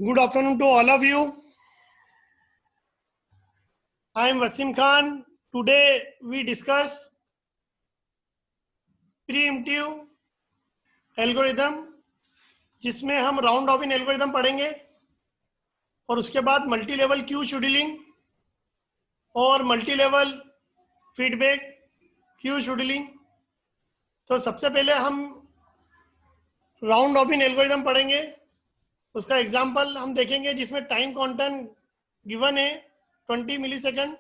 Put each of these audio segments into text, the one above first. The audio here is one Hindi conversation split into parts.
Good afternoon to all of you. I am Wasim Khan. Today we discuss preemptive algorithm, जिसमें हम राउंड रॉबिन एल्गोरिदम पढ़ेंगे और उसके बाद मल्टी लेवल क्यू शेड्यूलिंग और multi level feedback queue scheduling. तो सबसे पहले हम राउंड रॉबिन एल्गोरिदम पढ़ेंगे। उसका एग्जांपल हम देखेंगे जिसमें टाइम क्वांटम गिवन है 20 मिलीसेकंड,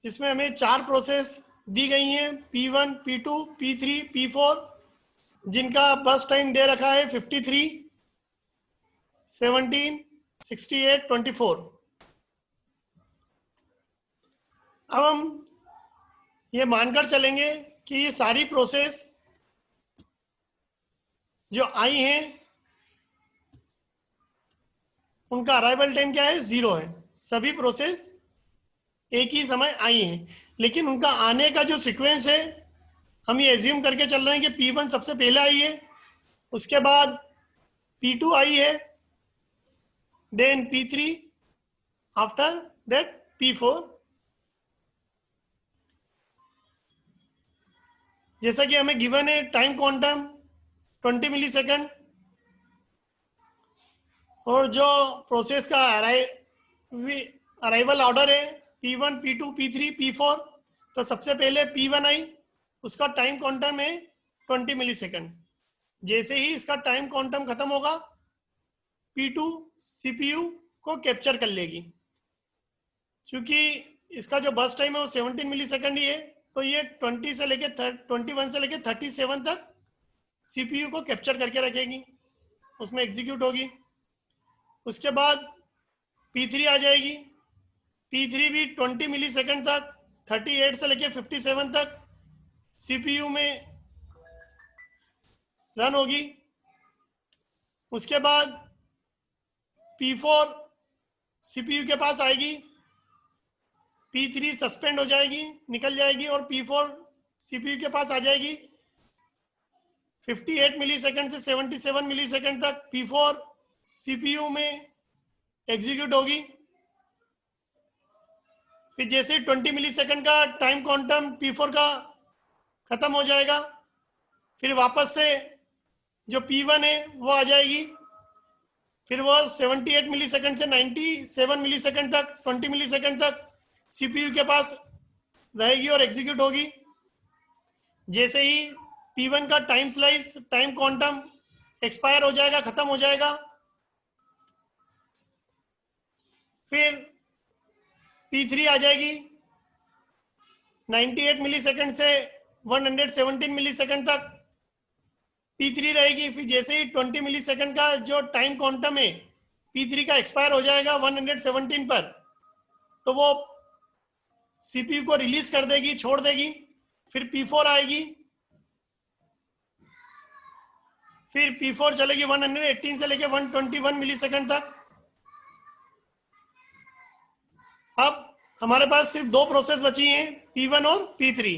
जिसमें हमें 4 प्रोसेस दी गई हैं P1, P2, P3, P4, जिनका बस टाइम दे रखा है 53, 17, 68, 24। अब हम ये मानकर चलेंगे कि ये सारी प्रोसेस जो आई हैं उनका अराइवल टाइम क्या है, 0 है। सभी प्रोसेस एक ही समय आई हैं, लेकिन उनका आने का जो सीक्वेंस है हम ये एज्यूम करके चल रहे हैं कि P1 सबसे पहले आई है, उसके बाद P2 आई है, then P3, after that P4। जैसा कि हमें गिवन है टाइम क्वांटम 20 मिलीसेकंड और जो प्रोसेस का अराइवल ऑर्डर है P1, P2, P3, P4, तो सबसे पहले P1 आई, उसका टाइम क्वांटम है 20 मिलीसेकंड। जैसे ही इसका टाइम क्वांटम खत्म होगा P2 CPU को कैप्चर कर लेगी। क्योंकि इसका जो बस टाइम है वो 17 मिलीसेकंड ही है, तो ये 21 से लेके 37 तक CPU को कैप्चर करके रखेगी, उसमें एग्जीक्यूट होगी। उसके बाद P3 आ जाएगी। P3 भी 20 मिलीसेकंड तक 38 से लेके 57 तक CPU में रन होगी। उसके बाद P4 CPU के पास आएगी, P3 सस्पेंड हो जाएगी, निकल जाएगी और P4 CPU के पास आ जाएगी। 58 मिलीसेकंड से 77 मिलीसेकंड तक P4 CPU में एग्जीक्यूट होगी। फिर जैसे 20 मिलीसेकंड का टाइम क्वांटम P4 का खत्म हो जाएगा, फिर वापस से जो P1 है वो आ जाएगी। फिर वो 78 मिलीसेकंड से 97 मिलीसेकंड तक 20 मिलीसेकंड तक CPU के पास रहेगी और एग्जीक्यूट होगी। जैसे ही P1 का time slice time quantum expire हो जाएगा, खत्म हो जाएगा, फिर P3 आ जाएगी 98 मिलीसेकंड से 117 मिलीसेकंड तक P3 रहेगी। फिर जैसे ही 20 मिलीसेकंड का जो टाइम क्वांटम है P3 का एक्सपायर हो जाएगा 117 पर, तो वो CPU को रिलीज कर देगी, छोड़ देगी। फिर P4 आएगी, फिर P4 चलेगी 118 से लेके 121 मिलीसेकंड तक। अब हमारे पास सिर्फ 2 प्रोसेस बची हैं, P1 और P3।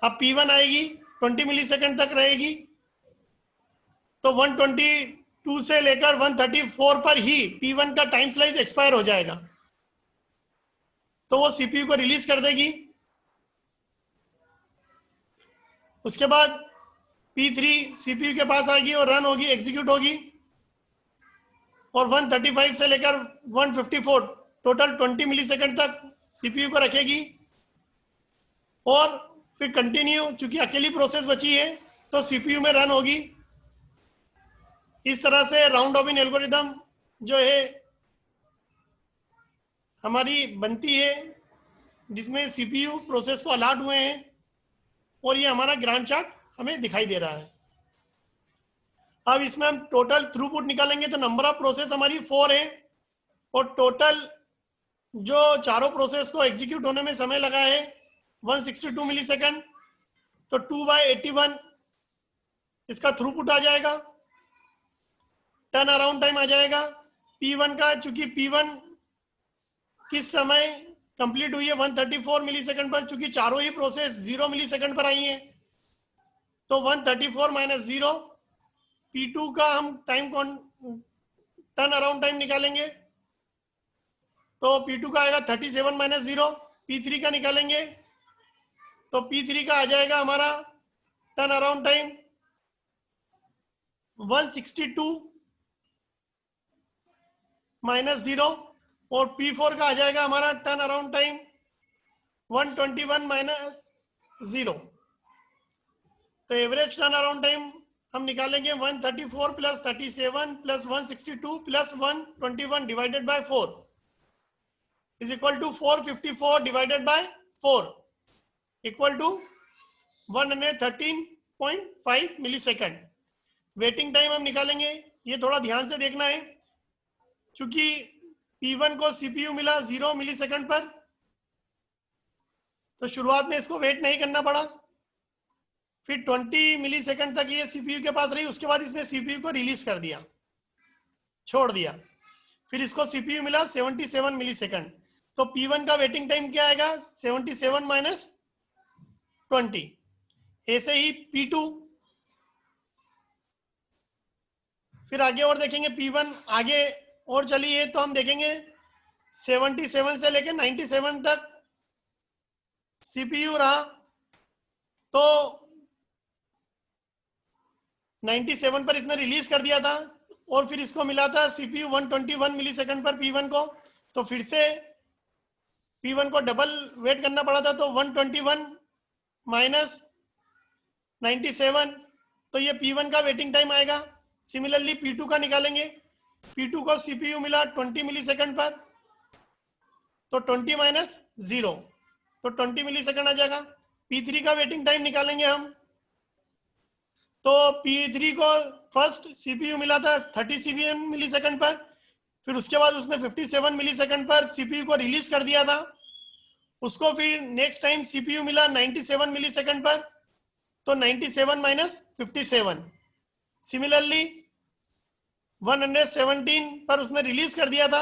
अब P1 आएगी 20 मिलीसेकंड तक रहेगी, तो 122 से लेकर 134 पर ही P1 का टाइम स्लाइस एक्सपायर हो जाएगा, तो वो CPU को रिलीज कर देगी। उसके बाद P3 CPU के पास आएगी और रन होगी, एग्जीक्यूट होगी, और 135 से लेकर 154 टोटल 20 मिलीसेकंड तक CPU को रखेगी। और फिर कंटिन्यू, चूंकि अकेली प्रोसेस बची है तो CPU में रन होगी। इस तरह से राउंड रॉबिन एल्गोरिदम जो है हमारी बनती है, जिसमें CPU प्रोसेस को अलॉट हुए हैं और ये हमारा ग्रांट चार्ट हमें दिखाई दे रहा है। अब इसमें हम टोटल थ्रूपुट निकालेंगे तो नंबर ऑफ प्रोसेस हमारी 4 है और टोटल जो चारों प्रोसेस को एग्जीक्यूट होने में समय लगा है 162 मिलीसेकंड, तो 2/81 इसका थ्रूपुट आ जाएगा। टर्न अराउंड टाइम आ जाएगा P1 का, चूंकि P1 किस समय कंप्लीट हुई है 134 मिलीसेकंड पर, चूंकि चारों ही प्रोसेस 0 मिलीसेकंड पर आई हैं, तो 134 - 0 P2 का हम टाइम टर्न अराउंड टाइम निकालेंगे तो P2 का आएगा 37 माइनस 0, P3 का निकालेंगे तो P3 का आ जाएगा हमारा टर्न अराउंड टाइम 162 माइनस 0 और P4 का आ जाएगा हमारा टर्न अराउंड टाइम 121 माइनस 0। तो एवरेज टर्न अराउंड टाइम हम निकालेंगे 134 plus 37 plus 162 plus 121 divided by 4 is equal to 454 divided by 4 equal to 113.5 millisecond. Waiting time हम निकालेंगे, ये थोड़ा ध्यान से देखना है क्योंकि P1 को CPU मिला 0 मिली सेकेंड पर, तो शुरुआत में इसको वेट नहीं करना पड़ा, फिर 20 मिली सेकेंड तक ये CPU के पास रही, उसके बाद इसने CPU को रिलीज कर दिया, छोड़ दिया, फिर इसको CPU मिला 77 मिली सेकेंड। तो P1 का वेटिंग टाइम क्या आएगा 77 माइनस 20। ऐसे ही P2, फिर आगे और देखेंगे P1 आगे और चली है तो हम देखेंगे 77 से लेकर 97 तक CPU रहा, तो 97 पर इसने रिलीज कर दिया था और फिर इसको मिला था CPU 121 मिली सेकेंड पर P1 को, तो फिर से P1 को डबल वेट करना पड़ा था, तो 121 माइनस 97, तो ये P1 का वेटिंग टाइम आएगा। सिमिलरली P2 का निकालेंगे, P2 को CPU मिला 20 मिली सेकेंड पर, तो 20 माइनस 0 तो 20 मिली सेकेंड आ जाएगा। P3 का वेटिंग टाइम निकालेंगे हम, तो P3 को फर्स्ट CPU मिला था 37 मिली सेकेंड पर, फिर उसके बाद उसने 57 मिली सेकेंड पर CPU को रिलीज कर दिया था, उसको फिर नेक्स्ट टाइम CPU मिला 97 मिली सेकेंड पर, तो 97 माइनस 57। सिमिलरली 117 पर उसने रिलीज कर दिया था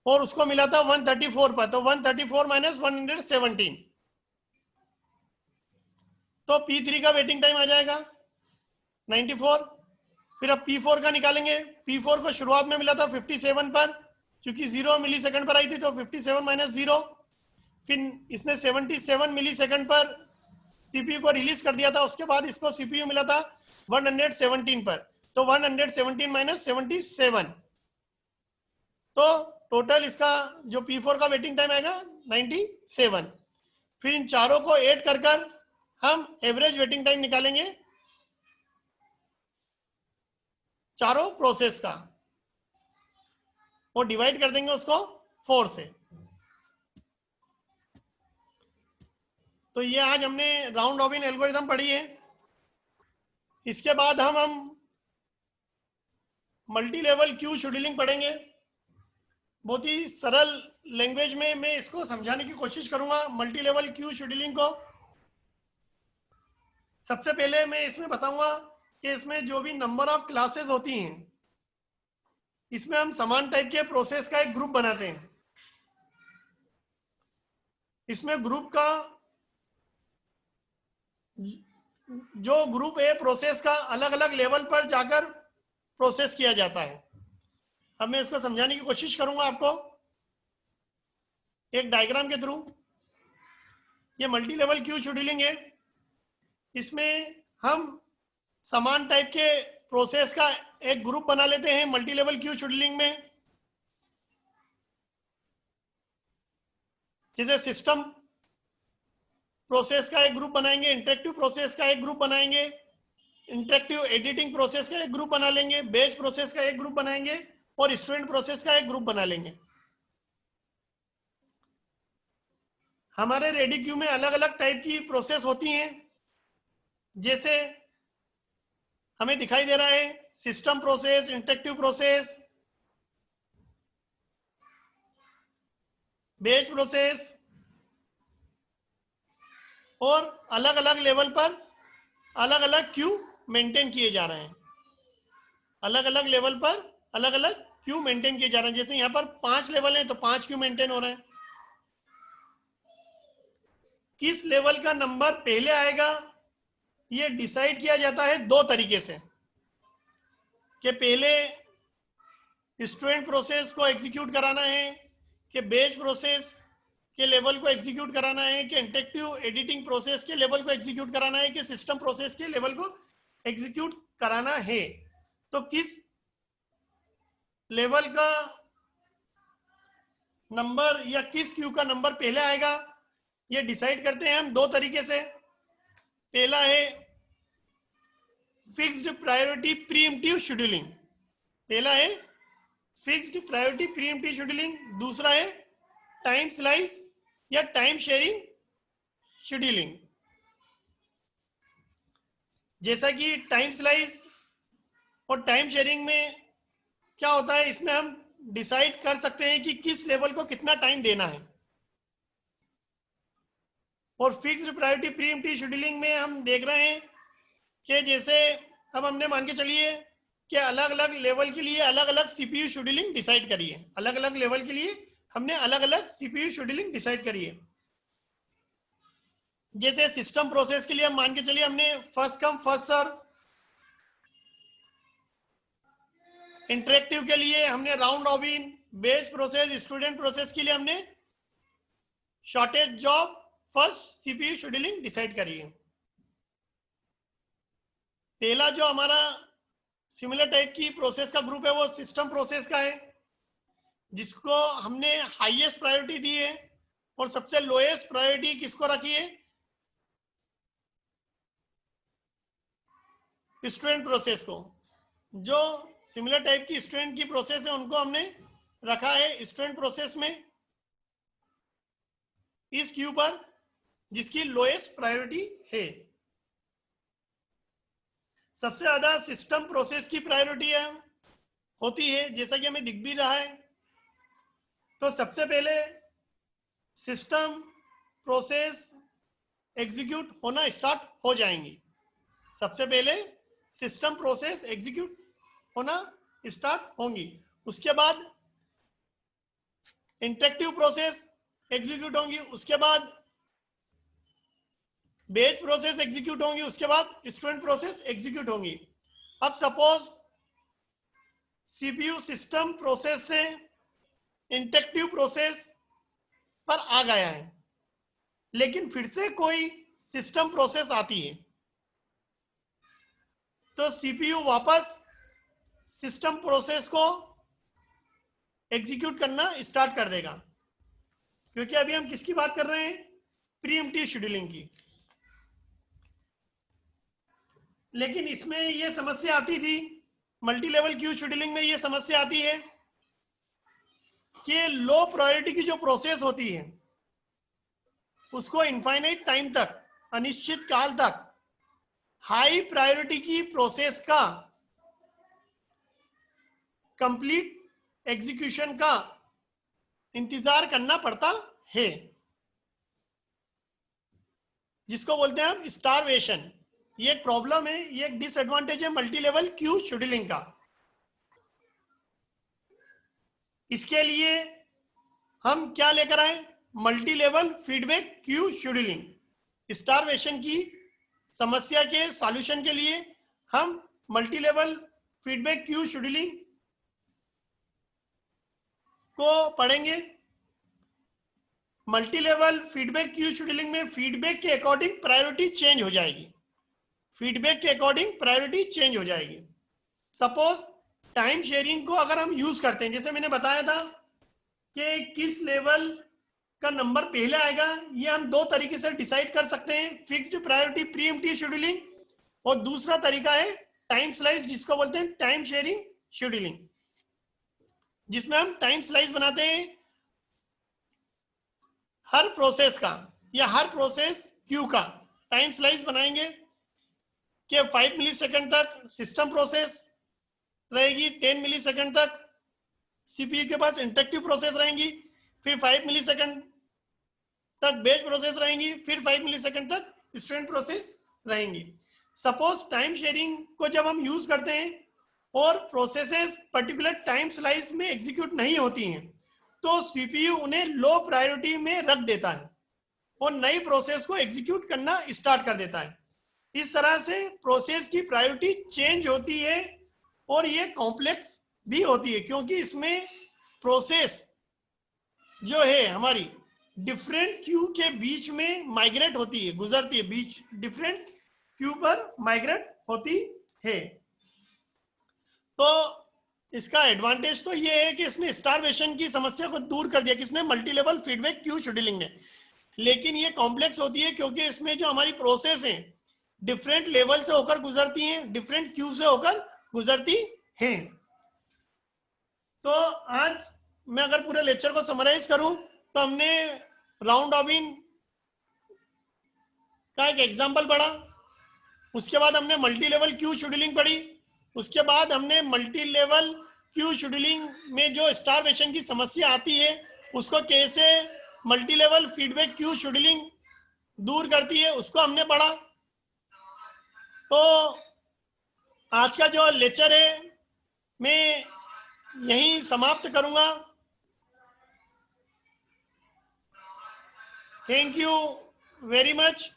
और उसको मिला था 134 पर, तो 134 माइनस 117, तो P3 का वेटिंग टाइम आ जाएगा 94। फिर अब P4 का निकालेंगे, P4 को शुरुआत में मिला था 57 पर, क्योंकि 0 मिली सेकेंड पर आई थी, तो 57 माइनस 0, फिर इसने 77 मिली सेकेंड पर CPU को रिलीज कर दिया था, उसके बाद इसको CPU मिला था 117 पर, तो 117 माइनस 77, तो टोटल इसका जो P4 का वेटिंग टाइम आएगा 97। फिर इन चारों को ऐड कर हम एवरेज वेटिंग टाइम निकालेंगे चारों प्रोसेस का, और डिवाइड कर देंगे उसको 4 से। तो ये आज हमने राउंड रॉबिन एल्गोरिथम पढ़ी है। इसके बाद हम मल्टी लेवल क्यू शेड्यूलिंग पढ़ेंगे। बहुत ही सरल लैंग्वेज में मैं इसको समझाने की कोशिश करूंगा मल्टी लेवल क्यू शेड्यूलिंग को। सबसे पहले मैं इसमें बताऊंगा कि इसमें जो भी नंबर ऑफ क्लासेस होती हैं, इसमें हम समान टाइप के प्रोसेस का एक ग्रुप बनाते हैं। इसमें ग्रुप का जो ग्रुप है प्रोसेस का अलग अलग लेवल पर जाकर प्रोसेस किया जाता है। अब मैं इसको समझाने की कोशिश करूंगा आपको एक डायग्राम के थ्रू। ये मल्टी लेवल क्यू शेड्यूलिंग है। इसमें हम समान टाइप के प्रोसेस का एक ग्रुप बना लेते हैं मल्टी लेवल क्यू शेड्यूलिंग में। जैसे सिस्टम प्रोसेस का एक ग्रुप बनाएंगे, इंटरेक्टिव प्रोसेस का एक ग्रुप बनाएंगे, इंटरेक्टिव एडिटिंग प्रोसेस का एक ग्रुप बना लेंगे, बैच प्रोसेस का एक ग्रुप बनाएंगे और स्टूडेंट प्रोसेस का एक ग्रुप बना लेंगे। हमारे रेडी क्यू में अलग अलग टाइप की प्रोसेस होती हैं। जैसे हमें दिखाई दे रहा है system process, interactive process, batch process, और अलग अलग लेवल पर अलग अलग क्यू मेंटेन किए जा रहे हैं। अलग अलग लेवल पर अलग अलग क्यू मेंटेन किए जा रहे हैं। जैसे यहाँ पर 5 लेवल हैं तो 5 क्यू मेंटेन हो रहे हैं। किस लेवल का नंबर पहले आएगा ये डिसाइड किया जाता है 2 तरीके से, कि पहले स्टूडेंट प्रोसेस को एग्जीक्यूट कराना है, कि बैच प्रोसेस के लेवल को एग्जीक्यूट कराना है, कि इंटरेक्टिव एडिटिंग प्रोसेस के लेवल को एग्जीक्यूट कराना है, कि सिस्टम प्रोसेस के लेवल को एग्जीक्यूट कराना है। तो किस लेवल का नंबर या किस क्यू का नंबर पहले आएगा, ये डिसाइड करते हैं हम दो तरीके से। पहला है फिक्स्ड प्रायोरिटी प्रीएम्प्टिव शेड्यूलिंग, पहला है फिक्स्ड प्रायोरिटी प्रीएम्प्टिव शेड्यूलिंग, दूसरा है टाइम स्लाइस या टाइम शेयरिंग शेड्यूलिंग। जैसा कि टाइम स्लाइस और टाइम शेयरिंग में क्या होता है, इसमें हम डिसाइड कर सकते हैं कि किस लेवल को कितना टाइम देना है। और फिक्स्ड प्रायोरिटी प्रीएम्प्टिव शेड्यूलिंग में हम देख रहे हैं कि जैसे अब हमने मान के चलिए कि अलग अलग लेवल के लिए अलग अलग सीपीयू शेड्यूलिंग डिसाइड करी है, अलग अलग लेवल के लिए हमने अलग अलग सीपीयू शेड्यूलिंग डिसाइड करी है। जैसे सिस्टम प्रोसेस के लिए हम मान के चलिए हमने first come first serve, interactive के लिए हमने round robin, batch process student process के लिए हमने shortest job first CPU scheduling decide करी है। पहला जो हमारा सिमिलर टाइप की प्रोसेस का ग्रुप है वो सिस्टम प्रोसेस का है, जिसको हमने हाईएस्ट प्रायोरिटी दी है, और सबसे लोएस्ट प्रायोरिटी किसको रखी है, स्टूडेंट प्रोसेस को। जो सिमिलर टाइप की स्टूडेंट की प्रोसेस है उनको हमने रखा है स्टूडेंट प्रोसेस में, इस क्यू पर, जिसकी लोएस्ट प्रायोरिटी है। सबसे ज्यादा सिस्टम प्रोसेस की प्रायोरिटी होती है, जैसा कि हमें दिख भी रहा है। तो सबसे पहले सिस्टम प्रोसेस एग्जीक्यूट होना स्टार्ट हो जाएंगी, सबसे पहले सिस्टम प्रोसेस एग्जीक्यूट होना स्टार्ट होंगी। उसके बाद इंटरेक्टिव प्रोसेस एग्जीक्यूट होंगी, उसके बाद बैच प्रोसेस एग्जीक्यूट होंगी, उसके बाद स्टूडेंट प्रोसेस एग्जीक्यूट होंगी। अब सपोज सीपीयू सिस्टम प्रोसेस से इंटरेक्टिव प्रोसेस पर आ गया है, लेकिन फिर से कोई सिस्टम प्रोसेस आती है, तो सीपीयू वापस सिस्टम प्रोसेस को एग्जीक्यूट करना स्टार्ट कर देगा, क्योंकि अभी हम किसकी बात कर रहे हैं, प्रीएम्प्टिव शेड्यूलिंग की। लेकिन इसमें यह समस्या आती थी, मल्टी लेवल क्यू शेड्यूलिंग में यह समस्या आती है कि लो प्रायोरिटी की जो प्रोसेस होती है उसको इनफाइनाइट टाइम तक, अनिश्चित काल तक हाई प्रायोरिटी की प्रोसेस का कंप्लीट एग्जीक्यूशन का इंतजार करना पड़ता है, जिसको बोलते हैं हम स्टारवेशन। ये एक प्रॉब्लम है, ये एक डिसएडवांटेज है मल्टी लेवल क्यू शेड्यूलिंग का। इसके लिए हम क्या लेकर आए, multi level feedback queue scheduling. Starvation की समस्या के सॉल्यूशन के लिए हम multi level feedback queue scheduling को पढ़ेंगे। Multi level feedback queue scheduling में फीडबैक के अकॉर्डिंग प्रायोरिटी चेंज हो जाएगी, फीडबैक के अकॉर्डिंग प्रायोरिटी चेंज हो जाएगी। सपोज टाइम शेयरिंग को अगर हम यूज करते हैं, जैसे मैंने बताया था कि किस लेवल का नंबर पहले आएगा, ये हम दो तरीके से डिसाइड कर सकते हैं, फिक्स्ड प्रायोरिटी प्रीएम्प्टिव शेड्यूलिंग, और दूसरा तरीका है टाइम स्लाइस, जिसको बोलते हैं टाइम शेयरिंग शेड्यूलिंग, जिसमें हम टाइम स्लाइस बनाते हैं हर प्रोसेस का, या हर प्रोसेस क्यू का टाइम स्लाइस बनाएंगे कि 5 मिलीसेकंड तक सिस्टम प्रोसेस रहेगी, 10 मिलीसेकंड तक सीपीयू के पास इंटरेक्टिव प्रोसेस रहेंगी, फिर 5 मिलीसेकंड तक बैच प्रोसेस रहेंगी, फिर 5 मिलीसेकंड तक स्टूडेंट प्रोसेस रहेंगी। सपोज टाइम शेयरिंग को जब हम यूज करते हैं और प्रोसेसेस पर्टिकुलर टाइम स्लाइस में एग्जीक्यूट नहीं होती हैं, तो सीपीयू उन्हें लो प्रायोरिटी में रख देता है और नई प्रोसेस को एग्जीक्यूट करना स्टार्ट कर देता है। इस तरह से प्रोसेस की प्रायोरिटी चेंज होती है और ये कॉम्प्लेक्स भी होती है, क्योंकि इसमें प्रोसेस जो है हमारी डिफरेंट क्यू के बीच में माइग्रेट होती है, गुजरती है, बीच डिफरेंट क्यू पर माइग्रेट होती है। तो इसका एडवांटेज तो ये है कि इसने स्टारवेशन की समस्या को दूर कर दिया, किसने? Multi level feedback queue scheduling ने। लेकिन ये कॉम्प्लेक्स होती है क्योंकि इसमें जो हमारी प्रोसेस है डिफरेंट लेवल से होकर गुजरती हैं, डिफरेंट क्यू से होकर गुजरती हैं। तो आज मैं अगर पूरे लेक्चर को समराइज करूं तो हमने राउंड रॉबिन का एक एग्जांपल पढ़ा, उसके बाद हमने मल्टी लेवल क्यू शेड्यूलिंग पढ़ी, उसके बाद हमने मल्टी लेवल क्यू शेड्यूलिंग में जो स्टारवेशन की समस्या आती है उसको कैसे multi level feedback queue scheduling दूर करती है उसको हमने पढ़ा। तो आज का जो लेक्चर है मैं यहीं समाप्त करूंगा। Thank you very much.